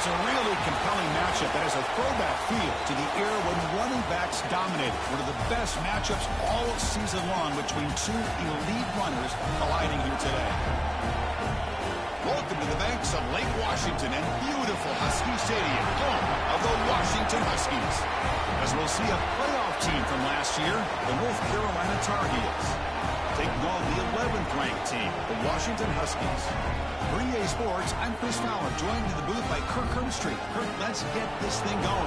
It's a really compelling matchup that has a throwback feel to the era when running backs dominated. One of the best matchups all season long between two elite runners colliding here today. Welcome to the banks of Lake Washington and beautiful Husky Stadium, home of the Washington Huskies. As we'll see a playoff team from last year, the North Carolina Tar Heels, taking on the 11th ranked team, the Washington Huskies. For EA Sports, I'm Chris Fowler, joined in the booth by Kirk Herbstreit. Kirk, let's get this thing going.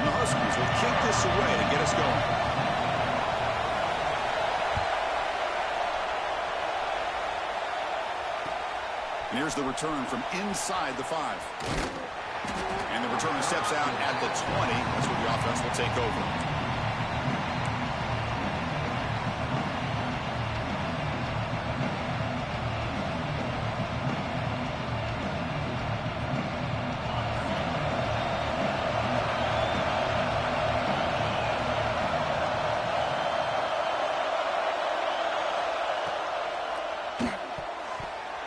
The Huskies will kick this away to get us going. Here's the return from inside the 5. And the returner steps out at the 20. That's where the offense will take over.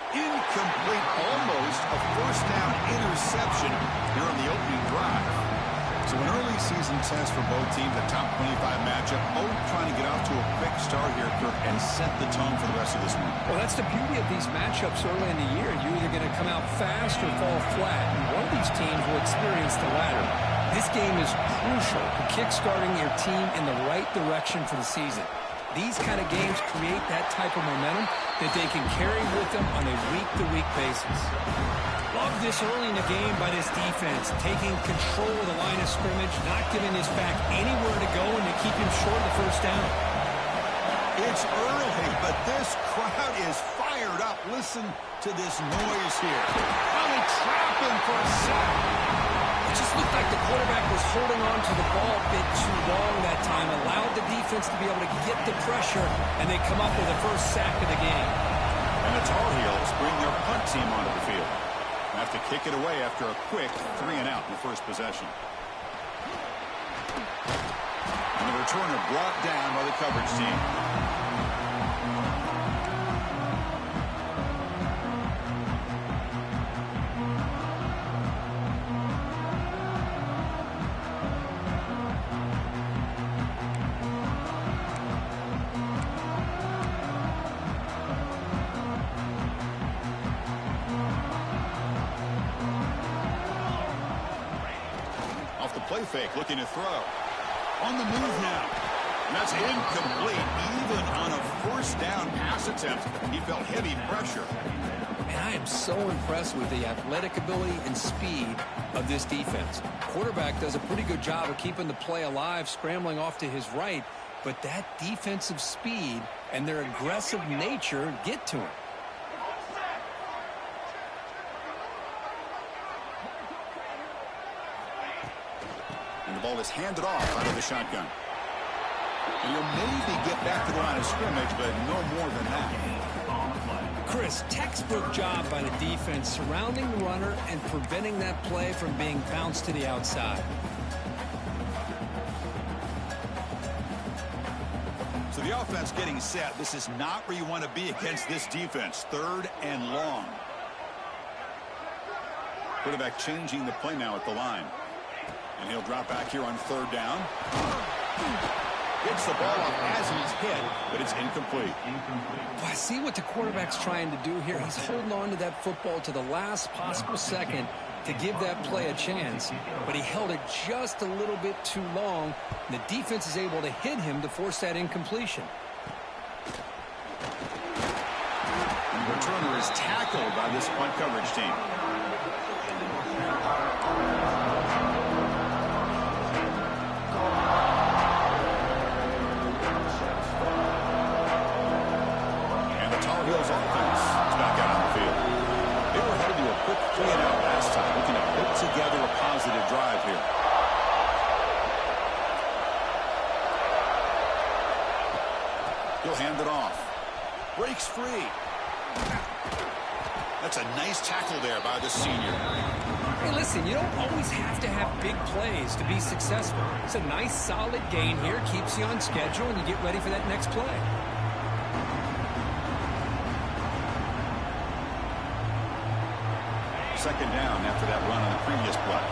Incomplete, almost a first down interception here on the opening drive. So an early season test for both teams, a top 25 matchup. Both trying to get off to a quick start here, Kirk, and set the tone for the rest of this one. Well, that's the beauty of these matchups early in the year. You're either going to come out fast or fall flat, and one of these teams will experience the latter. This game is crucial to kickstarting your team in the right direction for the season. These kind of games create that type of momentum that they can carry with them on a week-to-week basis. Love this early in the game by this defense, taking control of the line of scrimmage, not giving this back anywhere to go, and to keep him short of the first down. It's early, but this crowd is fired up. Listen to this noise here. Probably trapping for a sack. It just looked like the quarterback was holding on to the ball a bit too long that time, allowed the defense to be able to get the pressure, and they come up with the first sack of the game. And the Tar Heels bring their punt team onto the field. They have to kick it away after a quick 3-and-out in the first possession. And the returner brought down by the coverage team. Off the play fake, looking to throw. On the move now. And that's incomplete, even on a first down pass attempt. He felt heavy pressure. And I am so impressed with the athletic ability and speed of this defense. Quarterback does a pretty good job of keeping the play alive, scrambling off to his right, but that defensive speed and their aggressive nature get to him. And the ball is handed off out of the shotgun. And he'll maybe get back to the line of scrimmage, but no more than that. Chris, textbook job by the defense, surrounding the runner and preventing that play from being bounced to the outside. So the offense getting set. This is not where you want to be against this defense. 3rd and long. Quarterback changing the play now at the line. And he'll drop back here on 3rd down. Gets the ball off as he's hit, but it's incomplete. Well, I see what the quarterback's trying to do here. He's holding on to that football to the last possible second to give that play a chance, but he held it just a little bit too long. The defense is able to hit him to force that incompletion. And the returner is tackled by this punt coverage team. Heels offense is back out on the field. They were headed to a quick 3-and-out last time, looking to put together a positive drive here. He'll hand it off. Breaks free. That's a nice tackle there by the senior. Hey, listen, you don't always have to have big plays to be successful. It's a nice, solid gain here. Keeps you on schedule, and you get ready for that next play. Second down after that run on the previous play.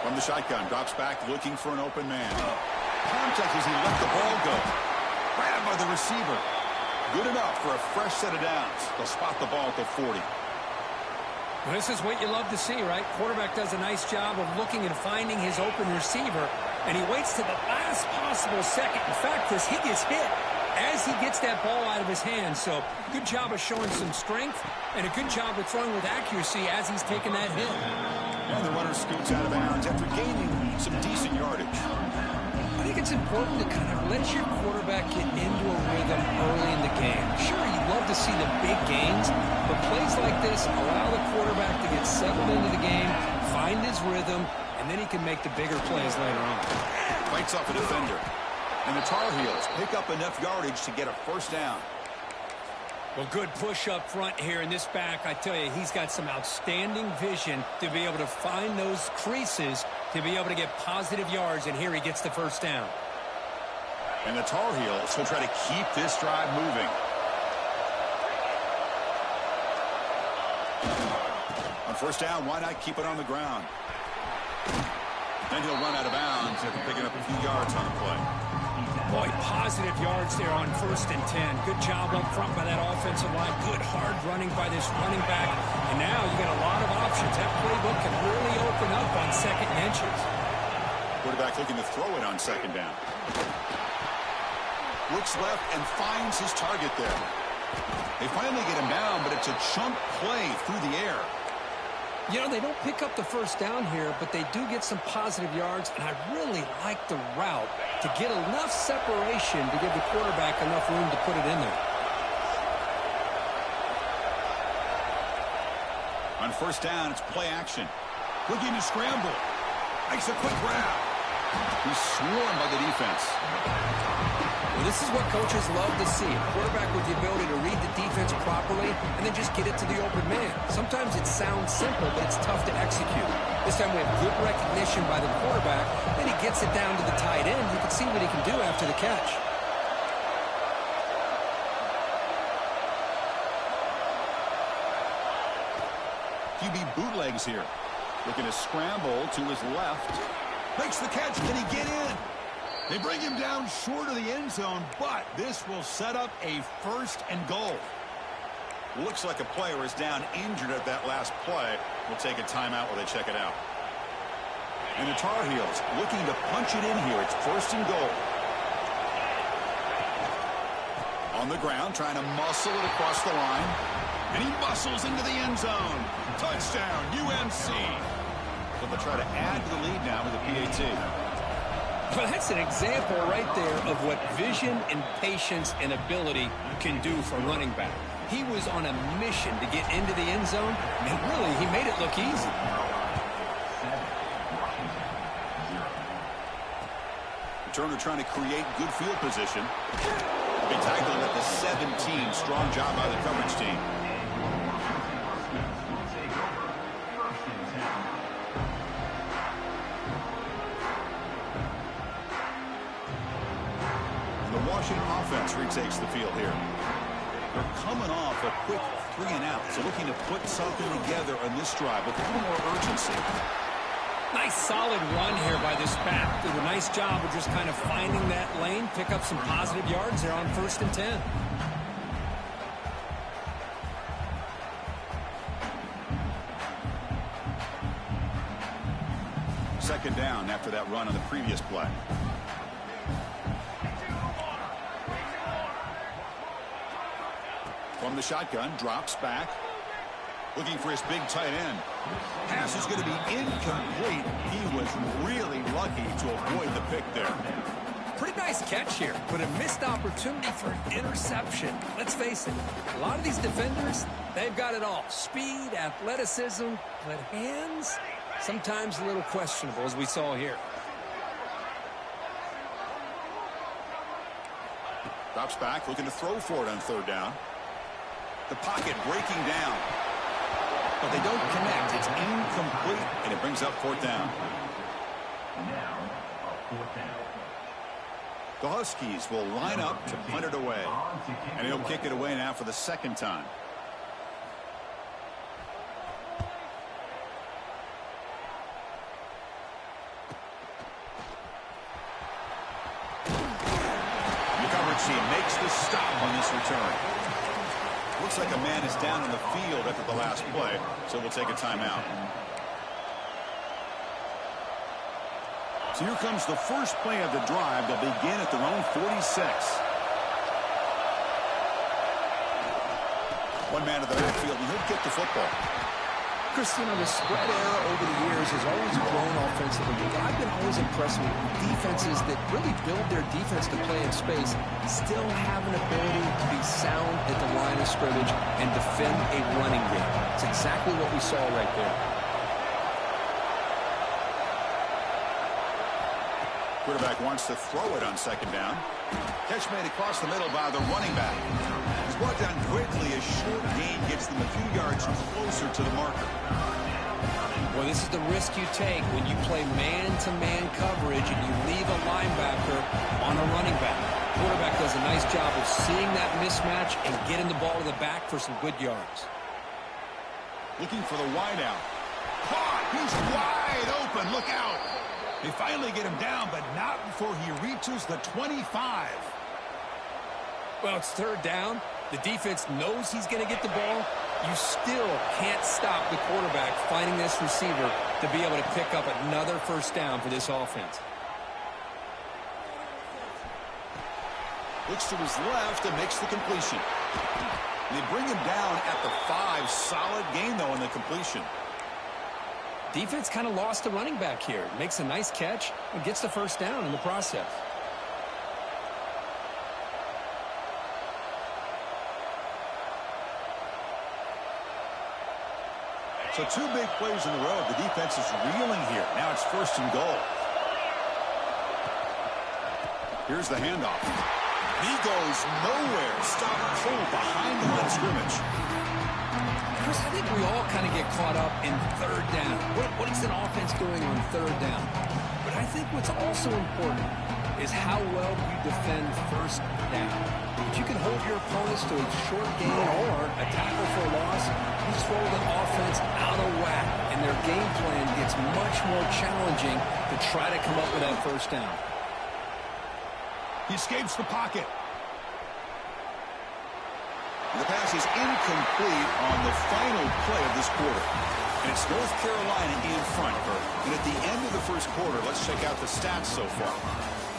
From the shotgun, drops back looking for an open man. Contact as he let the ball go. Grabbed by the receiver. Good enough for a fresh set of downs. They'll spot the ball at the 40. Well, this is what you love to see, right? Quarterback does a nice job of looking and finding his open receiver, and he waits to the last possible second. In fact, Chris, he gets hit as he gets that ball out of his hands. So good job of showing some strength and a good job of throwing with accuracy as he's taking that hit. And the runner scoots out of bounds after gaining some decent yardage. I think it's important to kind of let your quarterback get into a rhythm early in the game. Sure, you'd love to see the big gains, but plays like this allow the quarterback to get settled into the game, find his rhythm, and then he can make the bigger plays later on. Fights off a defender. And the Tar Heels pick up enough yardage to get a first down. Well, good push up front here in this back. I tell you, he's got some outstanding vision to be able to find those creases, to be able to get positive yards, and here he gets the first down. And the Tar Heels will try to keep this drive moving. On first down, why not keep it on the ground? Then he'll run out of bounds after picking up a few yards on the play. Boy, positive yards there on 1st and 10. Good job up front by that offensive line. Good hard running by this running back. And now you got a lot of options. That playbook can really open up on second and inches. Quarterback looking to throw it on second down. Looks left and finds his target there. They finally get him down, but it's a chunk play through the air. You know, they don't pick up the first down here, but they do get some positive yards, and I really like the route to get enough separation to give the quarterback enough room to put it in there. On first down, it's play action. Looking to scramble. Makes a quick grab. He's swarmed by the defense. Well, this is what coaches love to see. A quarterback with the ability to read the defense properly and then just get it to the open man. Sometimes it sounds simple, but it's tough to execute. This time we have good recognition by the quarterback. Then he gets it down to the tight end. You can see what he can do after the catch. QB bootlegs here. Looking to scramble to his left. Makes the catch. Can he get in? They bring him down short of the end zone, but this will set up a 1st and goal. Looks like a player is down injured at that last play. We'll take a timeout while they check it out. And the Tar Heels looking to punch it in here. It's 1st and goal. On the ground, trying to muscle it across the line. And he muscles into the end zone. Touchdown, UNC. So they'll try to add to the lead now with a PAT. Well, that's an example right there of what vision and patience and ability can do for a running back. He was on a mission to get into the end zone, and really, he made it look easy. Returner trying to create good field position. They tackle him at the 17. Strong job by the coverage team. Washington offense retakes the field here. They're coming off a quick 3 and out, so looking to put something together on this drive with a little more urgency. Nice solid run here by this back. Did a nice job of just kind of finding that lane, pick up some positive yards there on 1st and 10. Second down after that run on the previous play. From the shotgun, drops back. Looking for his big tight end. Pass is going to be incomplete. He was really lucky to avoid the pick there. Pretty nice Nice catch here, but a missed opportunity for an interception. Let's face it, a lot of these defenders, they've got it all. Speed, athleticism, but hands, sometimes a little questionable, as we saw here. Drops back, looking to throw for it on third down. The pocket breaking down. But they don't connect. It's incomplete, and it brings up fourth down. The Huskies will line up to punt it away. And he'll kick it away now for the second time. The coverage team makes the stop on this return. Looks like a man is down in the field after the last play, so we'll take a timeout. So here comes the first play of the drive. They'll begin at their own 46. One man to the backfield, and he'll kick the football. Chris, you know, the spread era over the years has always grown offensively, but I've been always impressed with defenses that really build their defense to play in space, still have an ability to be sound at the line of scrimmage and defend a running game. It's exactly what we saw right there. Quarterback wants to throw it on second down. Catch made across the middle by the running back. He's brought down quickly. A short gain gets them a few yards closer to the marker. Well, this is the risk you take when you play man-to-man coverage and you leave a linebacker on a running back. Quarterback does a nice job of seeing that mismatch and getting the ball to the back for some good yards. Looking for the wideout. Caught! He's wide open. Look out! They finally get him down, but not before he reaches the 25. Well, it's third down. The defense knows he's going to get the ball. You still can't stop the quarterback finding this receiver to be able to pick up another first down for this offense. Looks to his left and makes the completion. They bring him down at the 5. Solid gain, though, in the completion. Defense kind of lost the running back here. Makes a nice catch and gets the first down in the process. So 2 big plays in a row. The defense is reeling here. Now it's first and goal. Here's the handoff. He goes nowhere. Stop cold behind the line of scrimmage. Chris, I think we all kind of get caught up in third down. What is an offense doing on third down? But I think what's also important is how well you defend first down. If you can hold your opponents to a short gain or a tackle for a loss, you throw the offense out of whack, and their game plan gets much more challenging to try to come up with that first down. He escapes the pocket. The pass is incomplete on the final play of this quarter. And it's North Carolina in front, Bert. And at the end of the first quarter, let's check out the stats so far.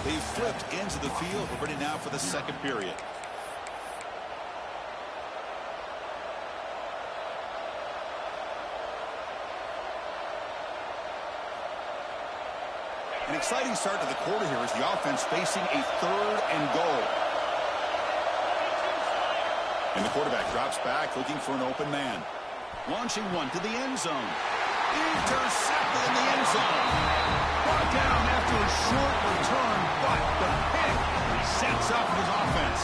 They've flipped ends of the field. We're ready now for the second period. An exciting start to the quarter here as the offense facing a third and goal. And the quarterback drops back, looking for an open man. Launching one to the end zone. Intercepted in the end zone. Brought down after a short return, but the pick sets up his offense.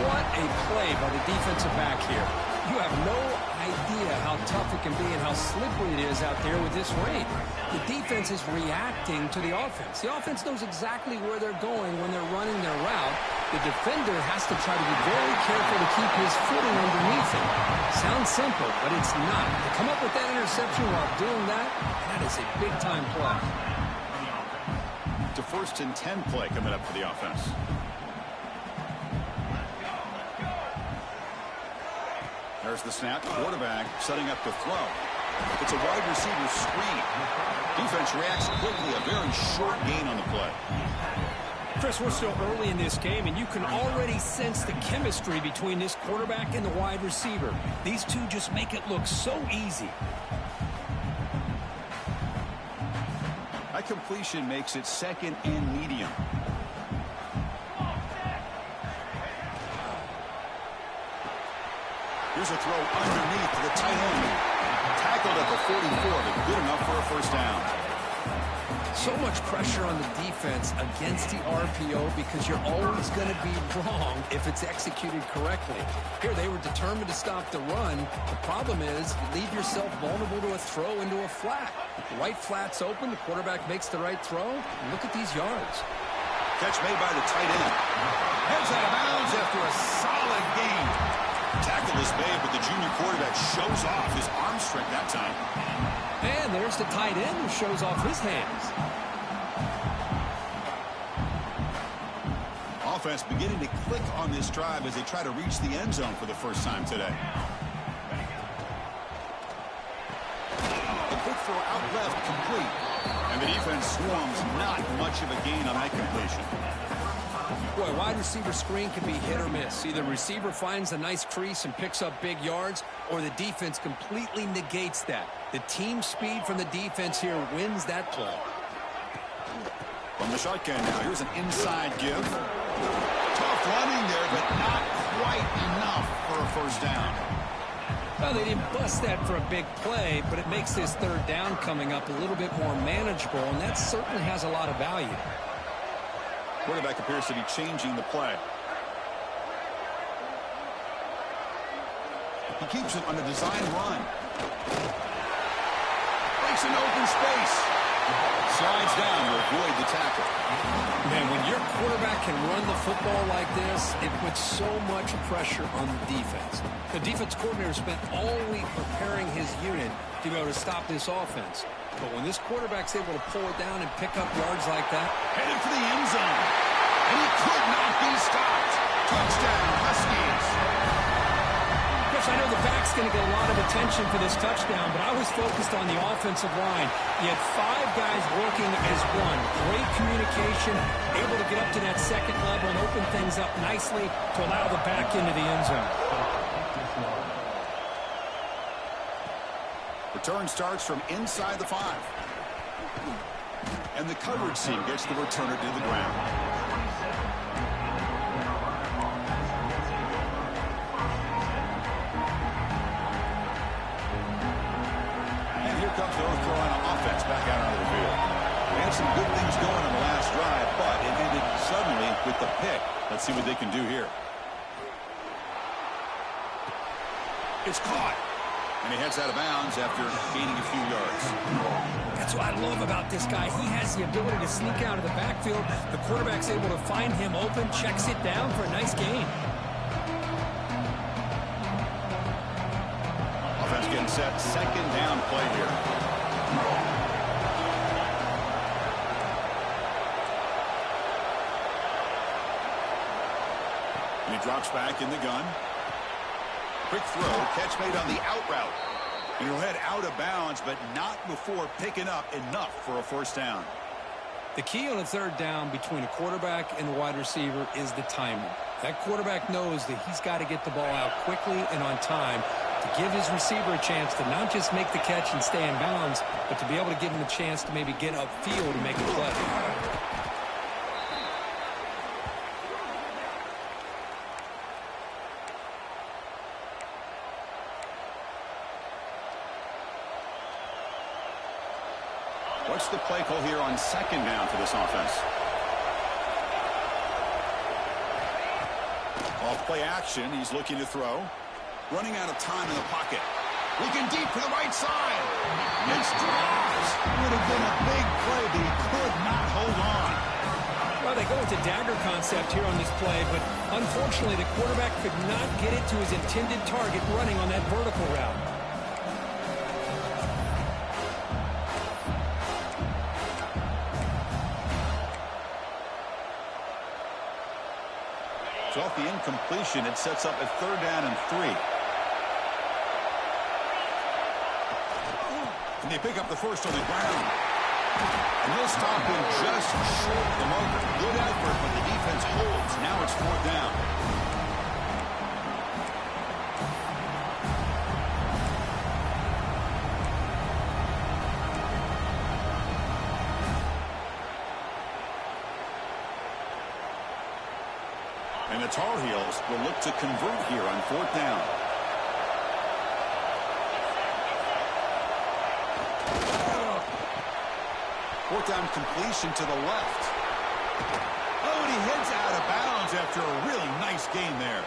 What a play by the defensive back here. You have no idea how tough it can be and how slippery it is out there with this rain. The defense is reacting to the offense. The offense knows exactly where they're going when they're running their route. The defender has to try to be very careful to keep his footing underneath him. Sounds simple, but it's not. To come up with that interception while doing that, that is a big-time play. To first and 10 play coming up for the offense. There's the snap. Quarterback setting up the throw. It's a wide receiver screen. Defense reacts quickly. A very short gain on the play. Chris, we're still early in this game, and you can already sense the chemistry between this quarterback and the wide receiver. These two just make it look so easy. That completion makes it second and medium. Here's a throw underneath to the tight end. Tackled at the 44, but good enough for a first down. So much pressure on the defense against the RPO because you're always going to be wrong if it's executed correctly. Here, they were determined to stop the run. The problem is you leave yourself vulnerable to a throw into a flat. The right flat's open. The quarterback makes the right throw. And look at these yards. Catch made by the tight end. Heads out of bounds after a solid gain. Tackle is made, but the junior quarterback shows off his arm strength that time. And there's the tight end who shows off his hands. Offense beginning to click on this drive as they try to reach the end zone for the first time today. The quick throw out left, complete. And the defense swarms, not much of a gain on that completion. Boy, wide receiver screen can be hit or miss. Either receiver finds a nice crease and picks up big yards, or the defense completely negates that. The team speed from the defense here wins that play. From the shotgun now, here's an inside give. Tough running there, but not quite enough for a first down. Well, they didn't bust that for a big play, but it makes this third down coming up a little bit more manageable, and that certainly has a lot of value. Quarterback appears to be changing the play. He keeps it on a design run. Breaks an open space. Slides down to avoid the tackle. Man, when your quarterback can run the football like this, it puts so much pressure on the defense. The defense coordinator spent all week preparing his unit to be able to stop this offense. But when this quarterback's able to pull it down and pick up yards like that, headed for the end zone. And he could not be stopped. Touchdown, Huskies. Coach, I know the back's going to get a lot of attention for this touchdown, but I was focused on the offensive line. You had 5 guys working as one. Great communication, able to get up to that second level and open things up nicely to allow the back into the end zone. Return starts from inside the 5. And the coverage team gets the returner to the ground. And here comes North Carolina offense back out onto the field. They had some good things going on the last drive, but it ended suddenly with the pick. Let's see what they can do here. It's caught. And he heads out of bounds after gaining a few yards. That's what I love about this guy. He has the ability to sneak out of the backfield. The quarterback's able to find him open, checks it down for a nice gain. Offense getting set. Second down play here. And he drops back in the gun. Quick throw, catch made on the out route. And he'll head out of bounds, but not before picking up enough for a first down. The key on a third down between a quarterback and the wide receiver is the timing. That quarterback knows that he's got to get the ball out quickly and on time to give his receiver a chance to not just make the catch and stay in bounds, but to be able to give him a chance to maybe get upfield and make a play. What's the play call here on second down for this offense? Off play action, he's looking to throw. Running out of time in the pocket. Looking deep to the right side. It's dropped. Would have been a big play, but he could not hold on. Well, they go into dagger concept here on this play, but unfortunately the quarterback could not get it to his intended target running on that vertical route. So off the incompletion, it sets up a third down and 3. And they pick up the first on the ground. And he'll stop him just short of the marker. Good effort, but the defense holds. Now it's fourth down. And the Tar Heels will look to convert here on fourth down. Fourth down completion to the left. Oh, and he heads out of bounds after a really nice gain there.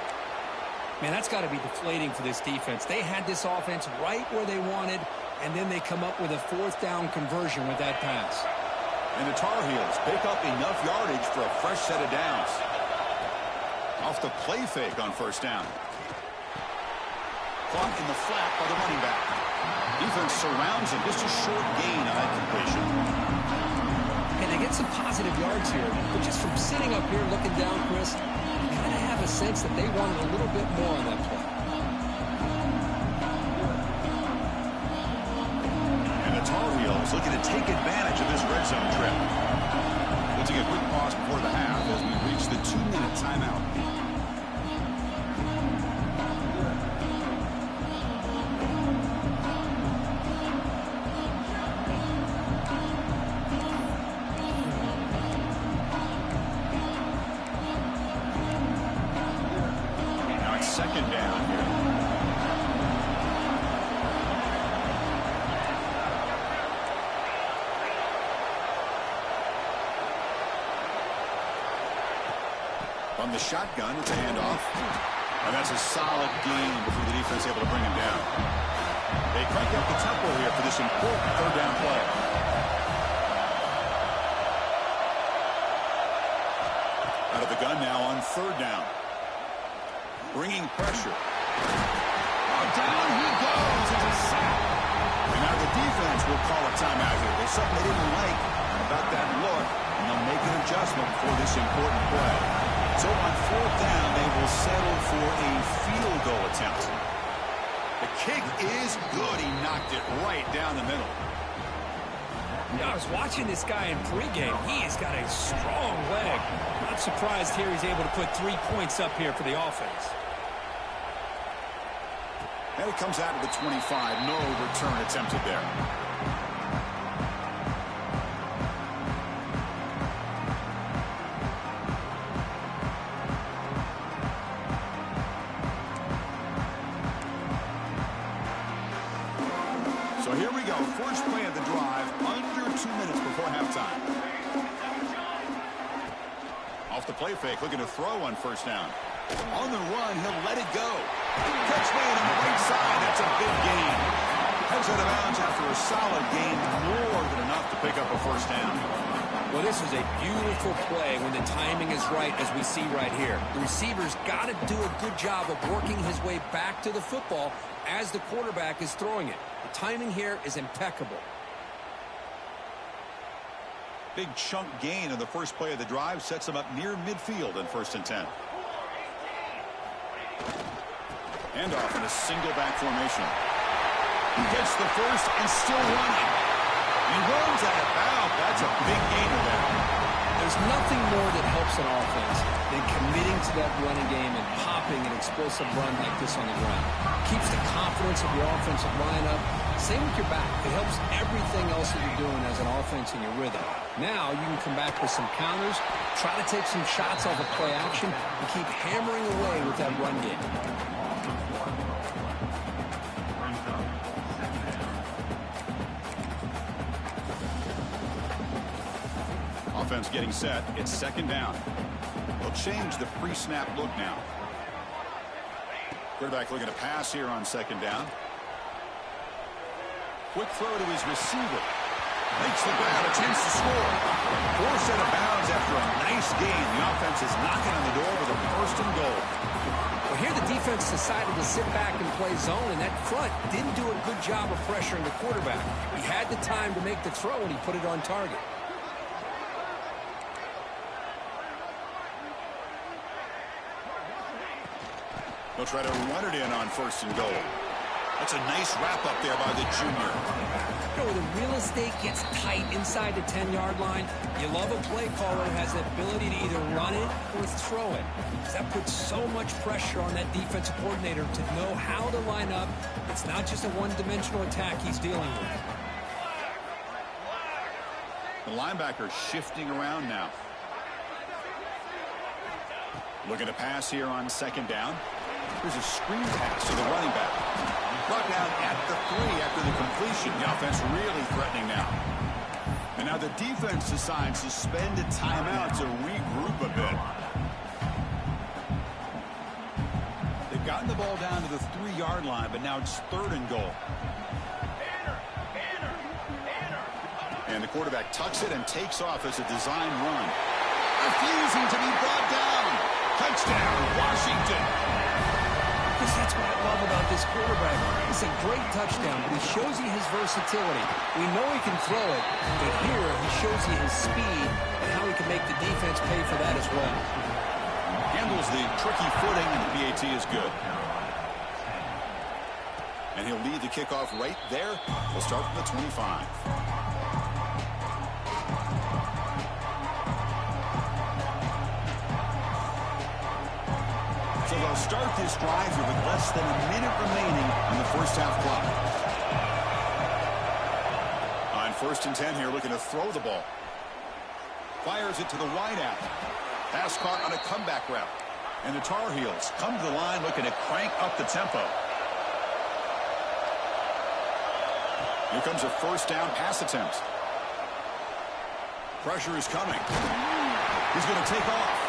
Man, that's got to be deflating for this defense. They had this offense right where they wanted, and then they come up with a fourth down conversion with that pass. And the Tar Heels pick up enough yardage for a fresh set of downs. Off the play fake on first down. Caught in the flat by the running back. Defense surrounds him. Just a short gain on that completion. And they get some positive yards here, but just from sitting up here looking down, Chris, you kind of have a sense that they wanted a little bit more on that play. And the Tar Heels looking to take advantage of this red zone trip. We'll take a quick pause before the half as we reach the 2-minute timeout. Second down here. From the shotgun, it's a handoff. And that's a solid gain before the defense able to bring him down. They crank up the tempo here for this important third down play. Out of the gun now on third down. Bringing pressure. Oh, down he goes. It's a sack. And now the defense will call a timeout here. There's something they didn't like about that look, and they'll make an adjustment for this important play. So on fourth down, they will settle for a field goal attempt. The kick is good. He knocked it right down the middle. Yeah, I was watching this guy in pregame. He has got a strong leg. Not surprised here he's able to put 3 points up here for the offense. And it comes out of the 25. No return attempted there. So here we go. First play of the drive. Under 2 minutes before halftime. Off the play fake. Looking to throw on first down. On the run, he'll let it go. Touchdown on the right side. That's a big gain. Heads out of bounds after a solid gain. More than enough to pick up a first down. Well, this is a beautiful play when the timing is right, as we see right here. The receiver's got to do a good job of working his way back to the football as the quarterback is throwing it. The timing here is impeccable. Big chunk gain on the first play of the drive sets him up near midfield in 1st and 10. Handoff in a single back formation. He gets the first and still running. He runs out of bounds. That's a big gainer there. There's nothing more that helps an offense than committing to that running game and popping an explosive run like this on the ground. Keeps the confidence of your offensive lineup. Same with your back. It helps everything else that you're doing as an offense in your rhythm. Now you can come back with some counters, try to take some shots off of play action, and keep hammering away with that run game. Offense getting set. It's second down. They'll change the pre-snap look now. Quarterback looking to pass here on second down. Quick throw to his receiver. Makes the grab, attempts to score. Forced out of bounds after a nice gain. The offense is knocking on the door with a first and goal. Well, here the defense decided to sit back and play zone, and that front didn't do a good job of pressuring the quarterback. He had the time to make the throw, and he put it on target. They'll try to run it in on first and goal. That's a nice wrap-up there by the junior. You know, when the real estate gets tight inside the 10-yard line, you love a play caller who has the ability to either run it or throw it. That puts so much pressure on that defensive coordinator to know how to line up. It's not just a one-dimensional attack he's dealing with. The linebacker shifting around now. Looking to pass here on second down. There's a screen pass to the running back. Brought down at the 3 after the completion. The offense really threatening now. And And now the defense decides to spend a timeout to regroup a bit. They've gotten the ball down to the 3-yard line, but now it's 3rd and goal. And the quarterback tucks it and takes off as a design run. Refusing to be brought down. Touchdown, Washington. Because that's what I love about this quarterback. It's a great touchdown, but he shows you his versatility. We know he can throw it, but here he shows you his speed and how he can make the defense pay for that as well. Handles the tricky footing, and the PAT is good. And he'll lead the kickoff right there. We'll start from the 25. So they'll start this drive here with less than a minute remaining on the first half clock. On 1st and 10 here, looking to throw the ball. Fires it to the wide out. Pass caught on a comeback route. And the Tar Heels come to the line looking to crank up the tempo. Here comes a 1st down pass attempt. Pressure is coming. He's going to take off.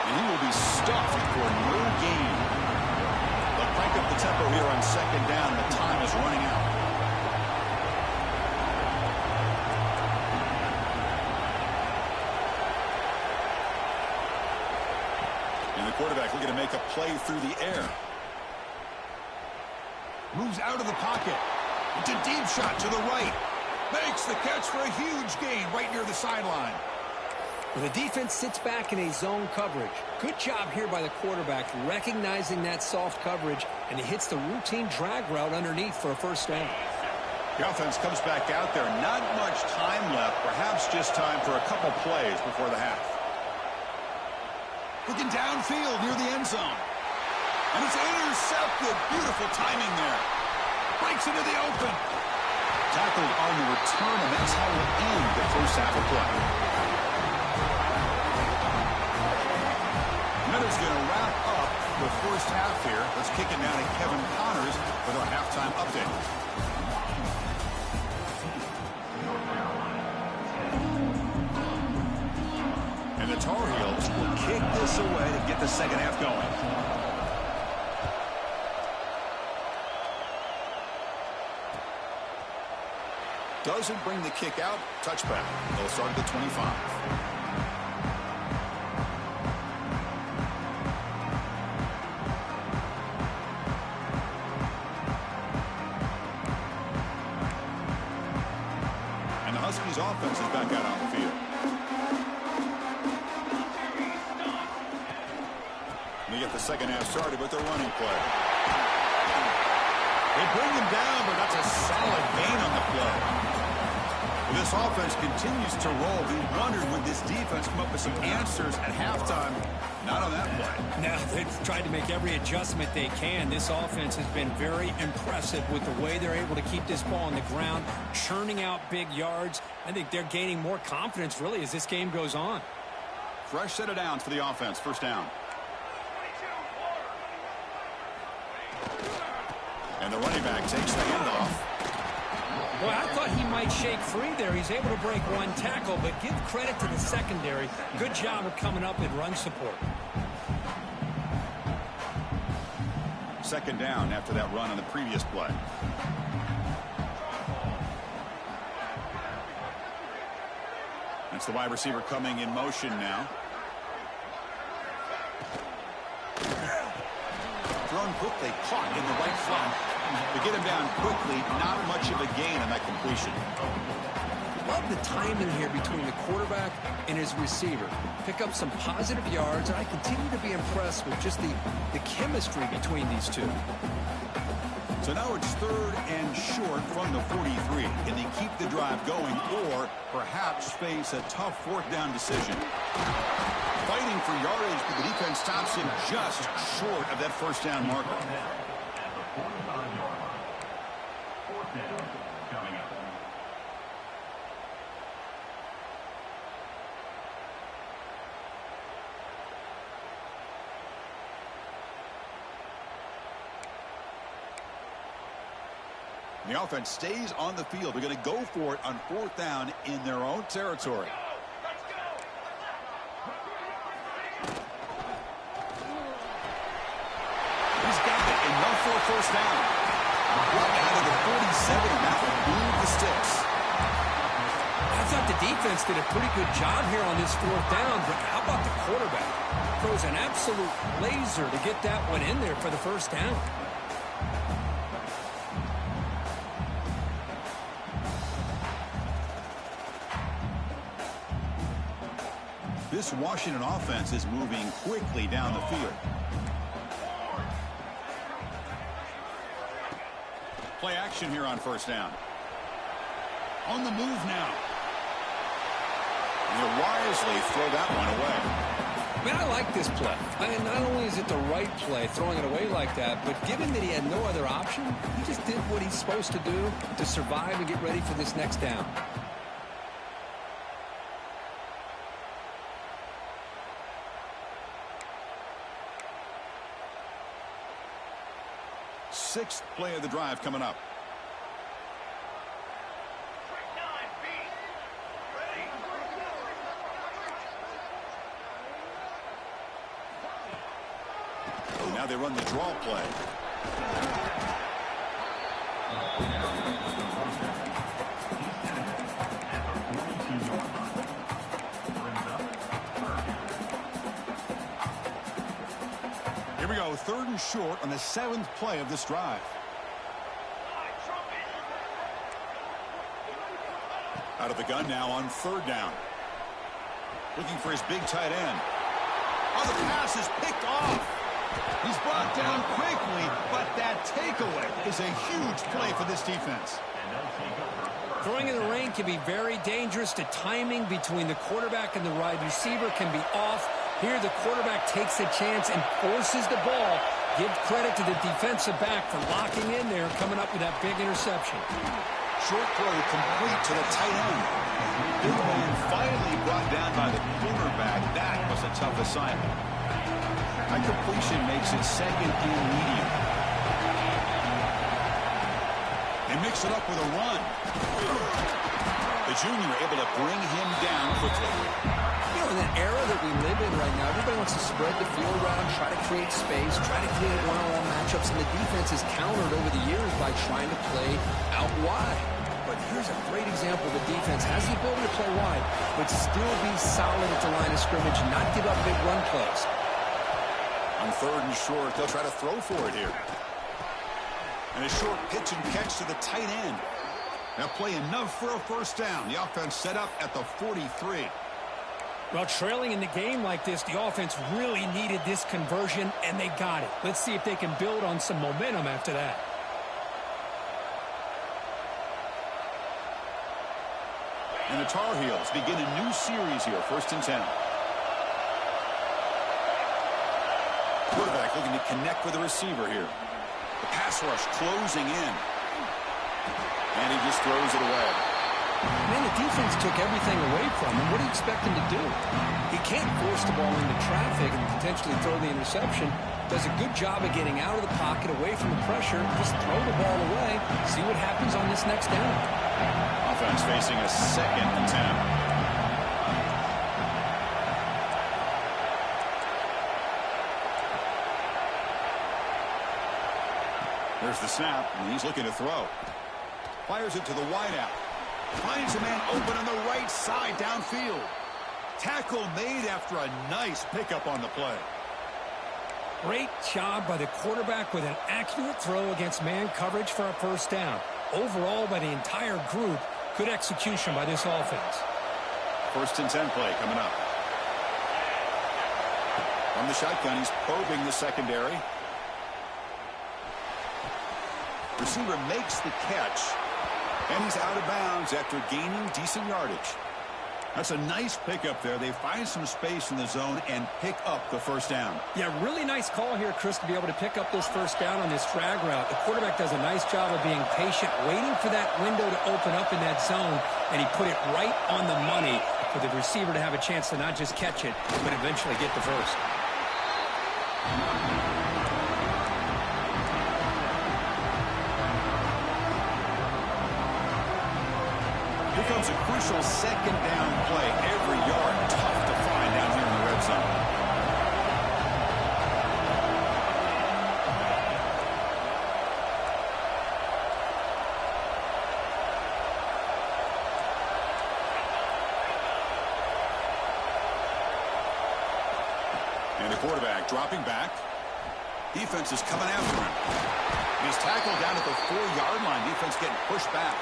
And he will be stuffed for no gain. They'll crank up the tempo here on 2nd down. The time is running out. And the quarterback looking to make a play through the air. Moves out of the pocket. It's a deep shot to the right. Makes the catch for a huge gain right near the sideline. Well, the defense sits back in a zone coverage. Good job here by the quarterback recognizing that soft coverage, and he hits the routine drag route underneath for a 1st down. The offense comes back out there. Not much time left. Perhaps just time for a couple plays before the half. Looking downfield near the end zone. And it's intercepted. Beautiful timing there. Breaks into the open. Tackled on the return, and that's how we'll end the first half of play. Is going to wrap up the first half here. Let's kick it down to Kevin Connors with our halftime update. And the Tar Heels will kick this away to get the second half going. Doesn't bring the kick out. Touchback. They'll start at the 25. Huskies offense is back out on the field. We get the second half started with their running play. They bring him down, but that's a solid gain on the play. Well, this offense continues to roll. We wondered, would this defense come up with some answers at halftime? Not on that play. Now, they've tried to make every adjustment they can. This offense has been very impressive with the way they're able to keep this ball on the ground, churning out big yards. I think they're gaining more confidence, really, as this game goes on. Fresh set of downs for the offense. 1st down. And the running back takes the handoff. Well, I thought he might shake free there. He's able to break one tackle, but give credit to the secondary. Good job of coming up in run support. 2nd down after that run on the previous play. That's the wide receiver coming in motion now. Thrown quickly, caught in the right flank. To get him down quickly, not much of a gain on that completion. Love the timing here between the quarterback and his receiver. Pick up some positive yards, and I continue to be impressed with just the chemistry between these two. So now it's 3rd and short from the 43. Can they keep the drive going or perhaps face a tough 4th down decision? Fighting for yardage, but the defense stops him just short of that 1st down marker. The offense stays on the field. They're going to go for it on 4th down in their own territory. He's got it. Enough for a first down. Out of the 47, and that will move the sticks. I thought the defense did a pretty good job here on this 4th down, but how about the quarterback? Throws an absolute laser to get that one in there for the first down. This Washington offense is moving quickly down the field. Play action here on 1st down. On the move now. He'll wisely throw that one away. Man, I like this play. I mean, not only is it the right play, throwing it away like that, but given that he had no other option, he just did what he's supposed to do to survive and get ready for this next down. Sixth play of the drive coming up. Now they run the draw play. Here we go, 3rd and short on the 7th play of this drive. Out of the gun now on 3rd down. Looking for his big tight end. Oh, the pass is picked off. He's brought down quickly, but that takeaway is a huge play for this defense. Throwing in the rain can be very dangerous. The timing between the quarterback and the wide receiver can be off. Here, the quarterback takes a chance and forces the ball. Give credit to the defensive back for locking in there, coming up with that big interception. Short throw complete to the tight end. Big man finally brought down by the cornerback. That was a tough assignment. That completion makes it 2nd and medium. They mix it up with a run. The junior able to bring him down quickly. You know, in the era that we live in right now, everybody wants to spread the field around, try to create space, try to create one-on-one matchups, and the defense has countered over the years by trying to play out wide. But here's a great example. The defense has the ability to play wide, but still be solid at the line of scrimmage and not give up big run plays. On 3rd and short, they'll try to throw for it here. And a short pitch and catch to the tight end. They'll play enough for a first down. The offense set up at the 43. Well, trailing in the game like this, the offense really needed this conversion, and they got it. Let's see if they can build on some momentum after that. And the Tar Heels begin a new series here, 1st and 10. Quarterback looking to connect with the receiver here. The pass rush closing in. And he just throws it away. Man, the defense took everything away from him. What do you expect him to do? He can't force the ball into traffic and potentially throw the interception. Does a good job of getting out of the pocket, away from the pressure. Just throw the ball away. See what happens on this next down. Offense facing a 2nd and 10. There's the snap, and he's looking to throw. Fires it to the wideout. Finds a man open on the right side downfield. Tackle made after a nice pickup on the play. Great job by the quarterback with an accurate throw against man coverage for a first down. Overall, by the entire group, good execution by this offense. 1st and 10 play coming up. From the shotgun, he's probing the secondary. Receiver makes the catch, and he's out of bounds after gaining decent yardage. That's a nice pickup there. They find some space in the zone and pick up the first down. Yeah, really nice call here, Chris, to be able to pick up this first down on this drag route. The quarterback does a nice job of being patient, waiting for that window to open up in that zone, and he put it right on the money for the receiver to have a chance to not just catch it, but eventually get the first. Here comes a crucial second down play. Every yard tough to find down here in the red zone. And the quarterback dropping back. Defense is coming after him. He's tackled down at the 4-yard line. Defense getting pushed back.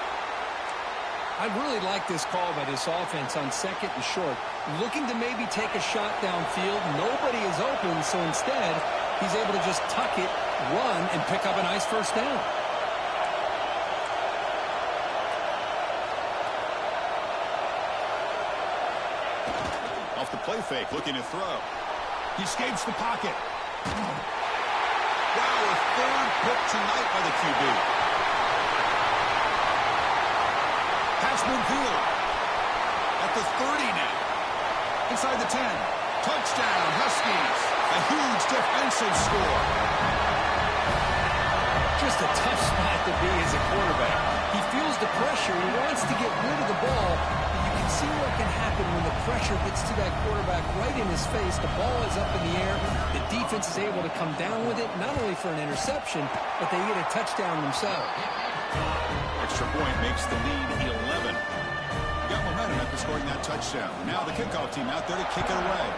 I really like this call by this offense on second and short. Looking to maybe take a shot downfield. Nobody is open, so instead, he's able to just tuck it, run, and pick up a nice first down. Off the play fake, looking to throw. He escapes the pocket. Wow, a third pick tonight by the QB. Pass midfield. At the 30 now. Inside the 10. Touchdown, Huskies. A huge defensive score. Just a tough spot to be as a quarterback. He feels the pressure. He wants to get rid of the ball. But you can see what can happen when the pressure gets to that quarterback right in his face. The ball is up in the air. The defense is able to come down with it, not only for an interception, but they get a touchdown themselves. Extra point makes the lead 11. Got momentum after scoring that touchdown. Now the kickoff team out there to kick it away.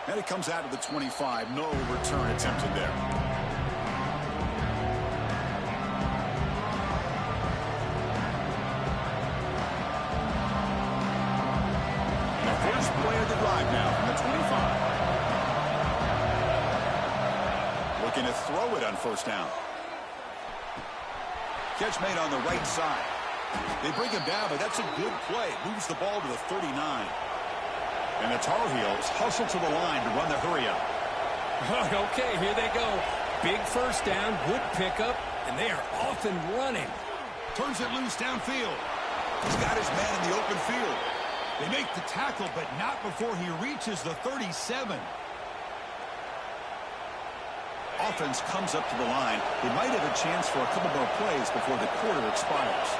And it comes out of the 25. No return attempted there. The first play of the drive now from the 25. Looking to throw it on first down. Catch made on the right side. They bring him down, but that's a good play. Moves the ball to the 39. And the Tar Heels hustle to the line to run the hurry-up. Okay, here they go. Big first down, good pickup, and they are off and running. Turns it loose downfield. He's got his man in the open field. They make the tackle, but not before he reaches the 37. Offense comes up to the line. They might have a chance for a couple more plays before the quarter expires.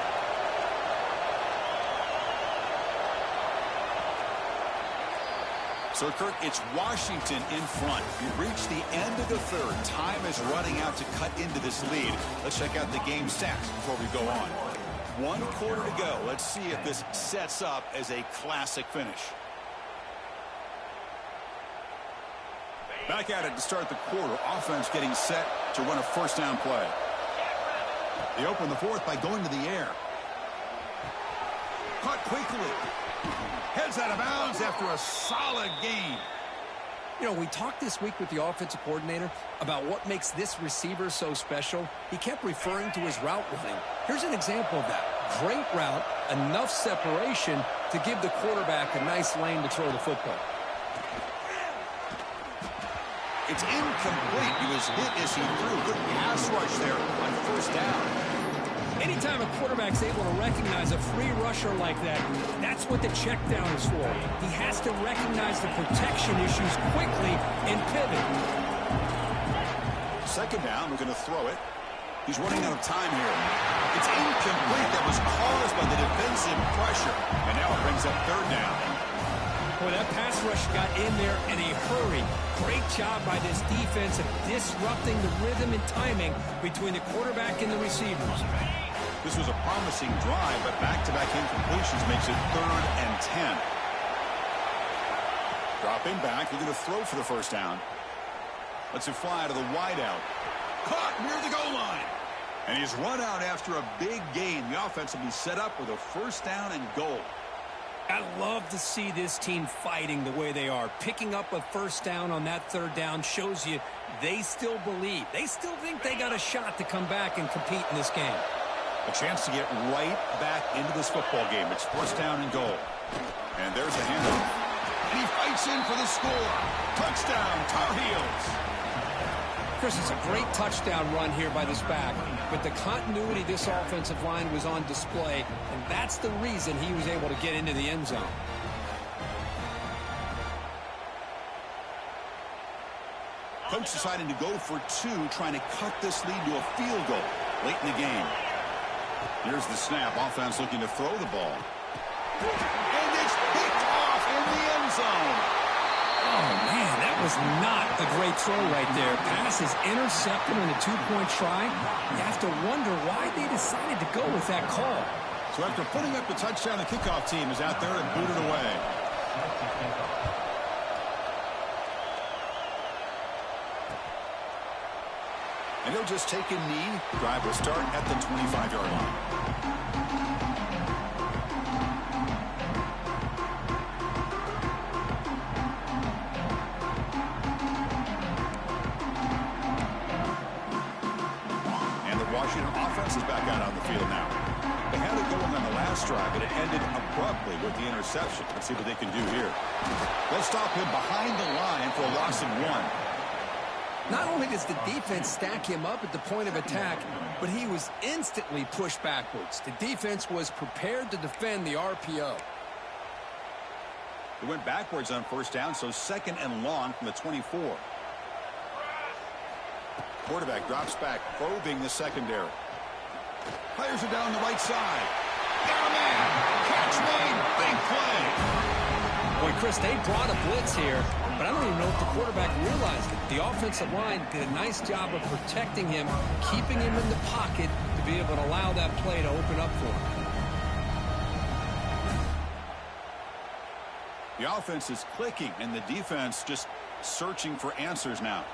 So, Kirk, it's Washington in front. We've reached the end of the third. Time is running out to cut into this lead. Let's check out the game stats before we go on. 1 quarter to go. Let's see if this sets up as a classic finish. Back at it to start the quarter. Offense getting set to run a first down play. They open the fourth by going to the air. Caught quickly. Heads out of bounds after a solid gain. You know, we talked this week with the offensive coordinator about what makes this receiver so special. He kept referring to his route running. Here's an example of that. Great route, enough separation to give the quarterback a nice lane to throw the football. It's incomplete. He was hit as he threw. Good pass rush there on first down. Anytime a quarterback's able to recognize a free rusher like that, that's what the check down is for. He has to recognize the protection issues quickly and pivot. Second down, we're going to throw it. He's running out of time here. It's incomplete. That was caused by the defensive pressure. And now it brings up third down. Boy, that pass rush got in there in a hurry. Great job by this defense of disrupting the rhythm and timing between the quarterback and the receivers. This was a promising drive, but back-to-back incompletions makes it 3rd and 10. Dropping back, they're going to throw for the first down. Lets it fly to the wideout. Caught near the goal line. And he's run out after a big gain. The offense will be set up with a first down and goal. I love to see this team fighting the way they are. Picking up a first down on that third down shows you they still believe. They still think they got a shot to come back and compete in this game. A chance to get right back into this football game. It's first down and goal. And there's a handoff. And he fights in for the score. Touchdown, Tar Heels. Chris, it's a great touchdown run here by this back. But the continuity of this offensive line was on display. And that's the reason he was able to get into the end zone. Coach deciding to go for 2, trying to cut this lead to a field goal late in the game. Here's the snap. Offense looking to throw the ball. And it's picked off in the end zone. Oh, man, that was not a great throw right there. Pass is intercepted on a two-point try. You have to wonder why they decided to go with that call. So after putting up the touchdown, the kickoff team is out there and booted away. And he'll just take a knee. Drive will start at the 25-yard line. Washington offense is back out on the field now. They had it going on the last drive, but it ended abruptly with the interception. Let's see what they can do here. They'll stop him behind the line for a loss of 1. Not only does the defense stack him up at the point of attack, but he was instantly pushed backwards. The defense was prepared to defend the RPO. He went backwards on first down, so second and long from the 24. Quarterback drops back, probing the secondary. Fires it down the right side. Got a man. Catch made. Big play. Boy, Chris, they brought a blitz here, but I don't even know if the quarterback realized it. The offensive line did a nice job of protecting him, keeping him in the pocket to be able to allow that play to open up for him. The offense is clicking, and the defense just searching for answers now.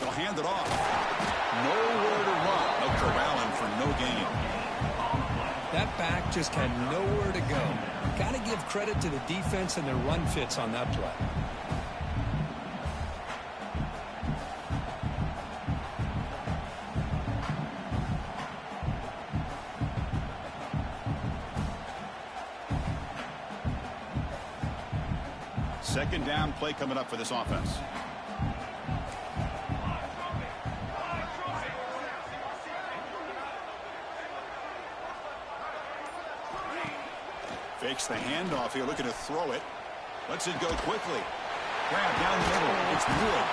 They'll hand it off. Nowhere to run. They'll corral him for no gain. That back just had nowhere to go. Got to give credit to the defense and their run fits on that play. Second down play coming up for this offense. Fakes the handoff here, looking to throw it. Lets it go quickly. Grab down the middle. It's Wood.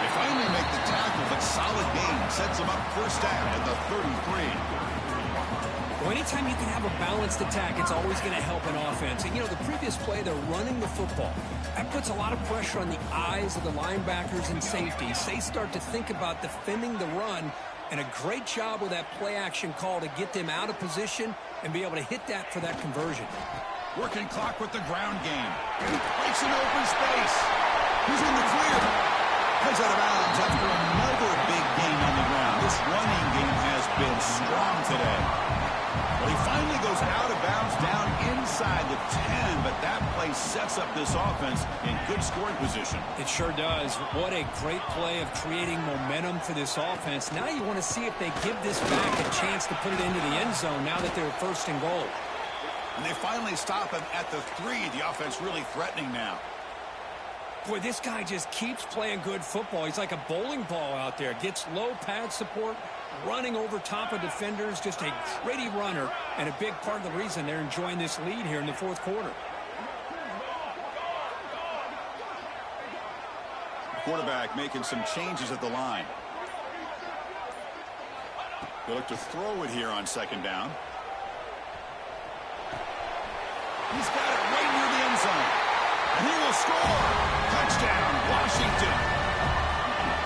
They finally make the tackle, but solid gain. Sets them up first down at the 33. Well, anytime you can have a balanced attack, it's always going to help an offense. And, you know, the previous play, they're running the football. That puts a lot of pressure on the eyes of the linebackers and safeties. They start to think about defending the run, and a great job with that play-action call to get them out of position and be able to hit that for that conversion. Working clock with the ground game. Breaks an open space. He's in the clear. Heads out of bounds after another big gain on the ground. This running game has been strong today. Well, he finally goes out of bounds down inside the 10, but that play sets up this offense in good scoring position. It sure does. What a great play of creating momentum for this offense. Now you want to see if they give this back a chance to put it into the end zone now that they're first and goal. And they finally stop him at the 3. The offense really threatening now. Boy, this guy just keeps playing good football. He's like a bowling ball out there. Gets low pad support, running over top of defenders. Just a gritty runner, and a big part of the reason they're enjoying this lead here in the fourth quarter. Quarterback making some changes at the line. They look to throw it here on second down. He's got it right near the end zone. And he will score. Touchdown, Washington.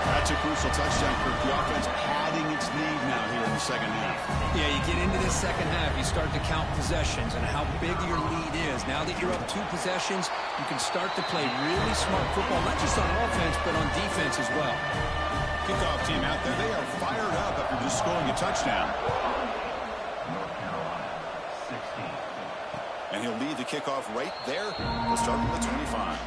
That's a crucial touchdown for the offense, padding its lead now here in the second half. Yeah, you get into this second half, you start to count possessions and how big your lead is. Now that you're up 2 possessions, you can start to play really smart football, not just on offense, but on defense as well. Kickoff team out there, they are fired up after just scoring a touchdown. And he'll lead the kickoff right there. We'll start with the 25.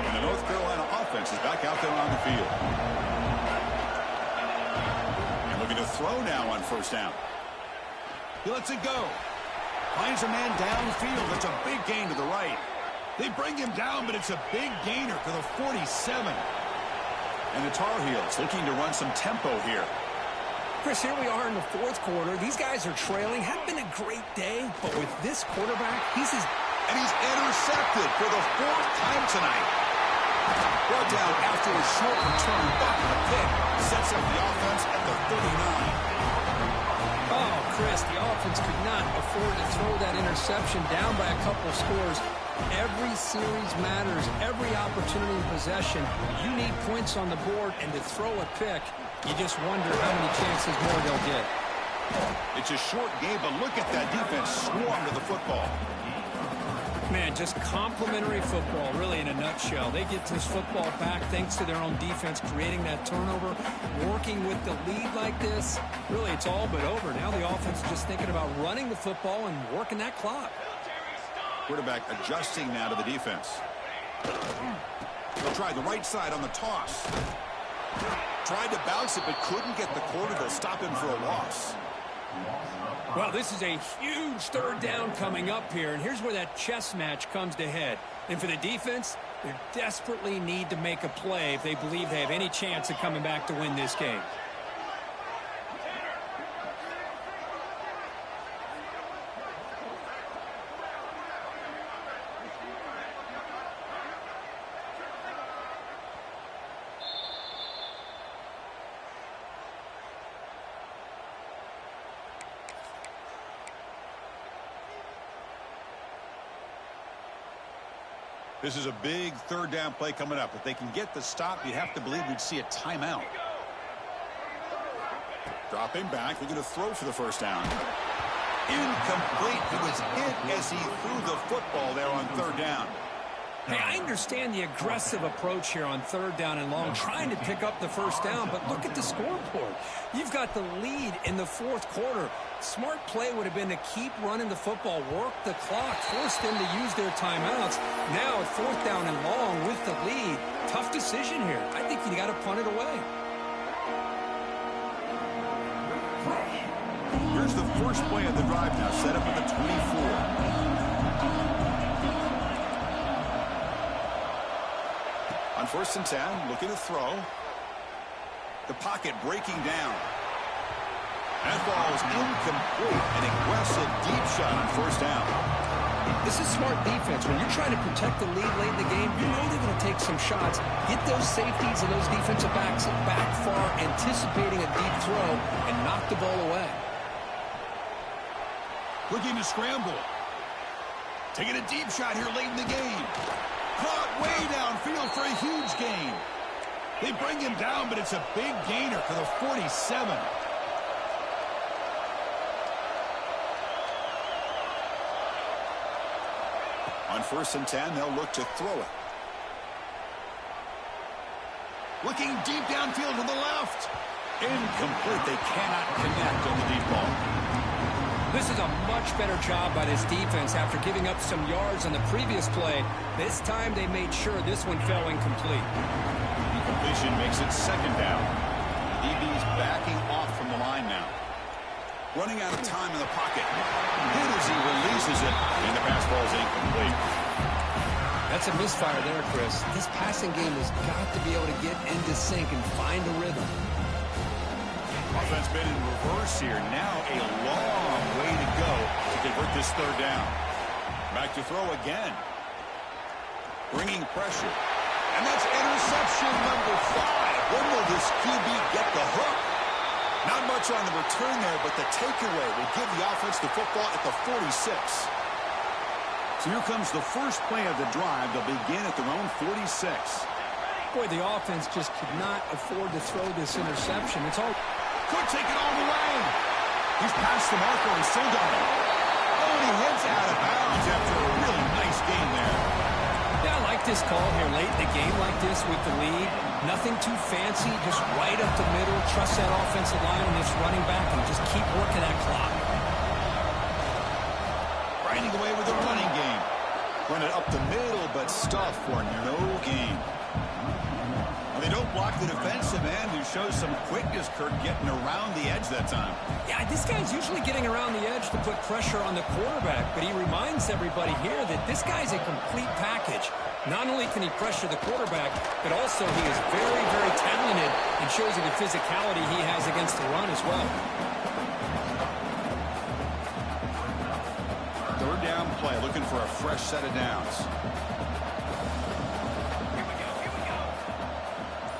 And the North Carolina offense is back out there on the field. And looking to throw now on first down. He lets it go. Finds a man downfield. That's a big gain to the right. They bring him down, but it's a big gainer for the 47. And the Tar Heels looking to run some tempo here. Chris, here we are in the fourth quarter. These guys are trailing. Hadn't been a great day, but with this quarterback, he's intercepted for the fourth time tonight. Brought down after a short return, bucket a pick. Sets up the offense at the 39. Oh, Chris, the offense could not afford to throw that interception down by a couple scores. Every series matters. Every opportunity in possession. You need points on the board, and to throw a pick, you just wonder how many chances more they'll get. It's a short game, but look at that defense swarm to the football. Man, just complimentary football, really, in a nutshell. They get this football back thanks to their own defense, creating that turnover, working with the lead like this. Really, it's all but over. Now the offense is just thinking about running the football and working that clock. Quarterback adjusting now to the defense. He'll try the right side on the toss. Tried to bounce it, but couldn't get the quarter to stop him for a loss. Well, this is a huge third down coming up here, and here's where that chess match comes to head. And for the defense, they desperately need to make a play if they believe they have any chance of coming back to win this game. This is a big third down play coming up. If they can get the stop, you have to believe we'd see a timeout. Dropping back, looking to throw for the first down. Incomplete. He was hit as he threw the football there on third down. Hey, I understand the aggressive approach here on third down and long, trying to pick up the first down, but look at the scoreboard. You've got the lead in the fourth quarter. Smart play would have been to keep running the football, work the clock, force them to use their timeouts. Now at fourth down and long with the lead, tough decision here. I think you got to punt it away. Here's the first play of the drive now, set up at the 24. On 1st and 10, looking to throw. The pocket breaking down. That ball's incomplete. An aggressive deep shot on 1st down. This is smart defense. When you're trying to protect the lead late in the game, you know they're going to take some shots. Get those safeties and those defensive backs back far, anticipating a deep throw, and knock the ball away. Looking to scramble. Taking a deep shot here late in the game. Caught way downfield for a huge gain. They bring him down, but it's a big gainer for the 47. On 1st and 10, they'll look to throw it. Looking deep downfield to the left. Incomplete. They cannot connect on the deep ball. This is a much better job by this defense after giving up some yards on the previous play. This time they made sure this one fell incomplete. Incompletion makes it 2nd down. DB's backing off from the line now. Running out of time in the pocket. Hit as he releases it, and the pass ball is incomplete. That's a misfire there, Chris. This passing game has got to be able to get into sync and find a rhythm. Offense been in reverse here. Now a long way to go to convert this 3rd down. Back to throw again. Bringing pressure. And that's interception number 5. When will this QB get the hook? Not much on the return there, but the takeaway will give the offense the football at the 46. So here comes the first play of the drive. They'll begin at their own 46. Boy, the offense just could not afford to throw this interception. It's all... Could take it all the way. He's past the marker and still got it. Oh, and he heads out of bounds after a really nice game there. Yeah, I like this call here late in the game like this with the lead. Nothing too fancy, just right up the middle. Trust that offensive line and this running back and just keep working that clock. Grinding away with the running game. Run it up the middle, but stuff for no gain. They don't block the defensive end, who shows some quickness, Kurt, getting around the edge that time. Yeah, this guy's usually getting around the edge to put pressure on the quarterback, but he reminds everybody here that this guy's a complete package. Not only can he pressure the quarterback, but also he is very, very talented and shows you the physicality he has against the run as well. Third down play, looking for a fresh set of downs.